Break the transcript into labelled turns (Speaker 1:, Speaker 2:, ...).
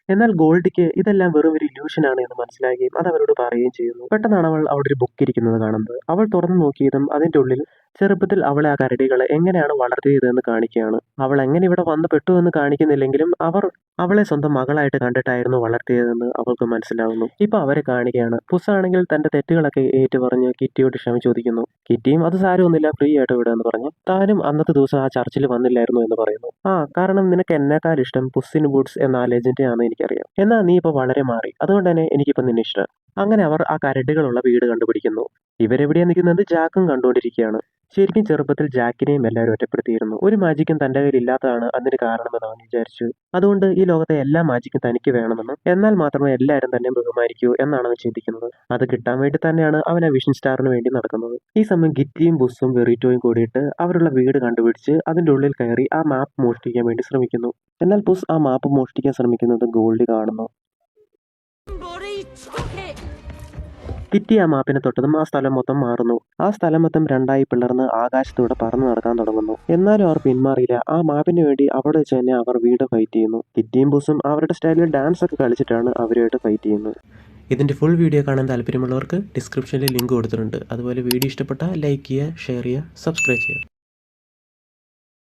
Speaker 1: എന്നാൽ ഗോൾഡിക്ക് ഇതെല്ലാം വെറും ഒരു ഇല്യൂഷനാണ് എന്ന് മനസ്സിലാക്കുകയും അത് അവരോട് പറയുകയും ചെയ്യുന്നു. പെട്ടെന്നാണ് അവൾ അവിടെ ഒരു ബുക്ക് ഇരിക്കുന്നത് കാണുന്നത്. അവൾ തുറന്നു നോക്കിയതും അതിൻ്റെ ഉള്ളിൽ ചെറുപ്പത്തിൽ അവളെ ആ കരടികളെ എങ്ങനെയാണ് വളർത്തിയതെന്ന് കാണിക്കുകയാണ്. അവൾ എങ്ങനെ ഇവിടെ വന്ന് പെട്ടു എന്ന് കാണിക്കുന്നില്ലെങ്കിലും അവളെ സ്വന്തം മകളായിട്ട് കണ്ടിട്ടായിരുന്നു വളർത്തിയതെന്ന് അവൾക്ക് മനസ്സിലാവുന്നു. ഇപ്പൊ അവരെ കാണുകയാണ്. പുസ്സാണെങ്കിൽ തന്റെ തെറ്റുകളൊക്കെ ഏറ്റുപറഞ്ഞ് കിറ്റിയോട് ക്ഷമ ചോദിക്കുന്നു. കിറ്റിയും അത് സാരമൊന്നുമില്ല, ഫ്രീ ആയിട്ട് വിടുകയെന്ന് പറഞ്ഞു. താനും അന്നത്തെ ദിവസം ആ ചർച്ചിൽ വന്നില്ലായിരുന്നു എന്ന് പറയുന്നു. കാരണം നിനക്ക് എന്നെക്കാൾ ഇഷ്ടം പുസ്സിൻ ബൂട്ട്സ് എന്ന ആ ലെജൻഡിനെയാണെന്ന് എനിക്കറിയാം. എന്നാൽ നീ ഇപ്പൊ വളരെ മാറി, അതുകൊണ്ട് തന്നെ എനിക്കിപ്പോ നിന്നെ ഇഷ്ടം. അങ്ങനെ അവർ ആ കരടികളുള്ള വീട് കണ്ടുപിടിക്കുന്നു. ഇവരെവിടെയാ നിൽക്കുന്നത്? ജാക്കും കണ്ടുകൊണ്ടിരിക്കുകയാണ്. ശരിക്കും ചെറുപ്പത്തിൽ ജാക്കിനെയും എല്ലാവരും ഒറ്റപ്പെടുത്തിയിരുന്നു. ഒരു മാജിക്കും തന്റെ കയ്യിൽ ഇല്ലാത്തതാണ് അതിന് കാരണമെന്ന് അവൻ വിചാരിച്ചു. അതുകൊണ്ട് ഈ ലോകത്തെ എല്ലാ മാജിക്കും തനിക്ക് വേണമെന്നും എന്നാൽ മാത്രമേ എല്ലാവരും തന്നെ ബഹുമാനിക്കൂ എന്നാണ് അവൻ ചിന്തിക്കുന്നത്. അത് കിട്ടാൻ വേണ്ടി തന്നെയാണ് അവൻ ആ വിഷൻ സ്റ്റാറിന് വേണ്ടി നടക്കുന്നത്. ഈ സമയം ഗിറ്റിയും ബുസ്സും വെറിറ്റോയും കൂടിയിട്ട് അവരുടെ വീട് കണ്ടുപിടിച്ച് അതിൻ്റെ ഉള്ളിൽ കയറി ആ മാപ്പ് മോഷ്ടിക്കാൻ വേണ്ടി ശ്രമിക്കുന്നു. എന്നാൽ ബുസ് ആ മാപ്പ് മോഷ്ടിക്കാൻ ശ്രമിക്കുന്നത് ഗോൾഡി കാണുന്നു. കിറ്റി ആ മാപ്പിനെ തൊട്ടതും ആ സ്ഥലം മൊത്തം മാറുന്നു. ആ സ്ഥലം മൊത്തം രണ്ടായി പിളർന്ന് ആകാശത്തൂടെ പറന്നു നടക്കാൻ തുടങ്ങുന്നു. എന്നാലും അവർ പിന്മാറിയില്ല. ആ മാപ്പിന് വേണ്ടി അവിടെ വെച്ച് തന്നെ അവർ വീണ്ടും ഫൈറ്റ് ചെയ്യുന്നു. കിറ്റിയും ബുസും അവരുടെ സ്റ്റൈലിൽ ഡാൻസ് ഒക്കെ കളിച്ചിട്ടാണ് അവരുമായിട്ട് ഫൈറ്റ് ചെയ്യുന്നത്. ഇതിൻ്റെ ഫുൾ വീഡിയോ കാണാൻ താല്പര്യമുള്ളവർക്ക് ഡിസ്ക്രിപ്ഷനിൽ ലിങ്ക് കൊടുത്തിട്ടുണ്ട്. അതുപോലെ വീഡിയോ ഇഷ്ടപ്പെട്ടാൽ ലൈക്ക് ചെയ്യുക, ഷെയർ ചെയ്യുക, സബ്സ്ക്രൈബ് ചെയ്യുക.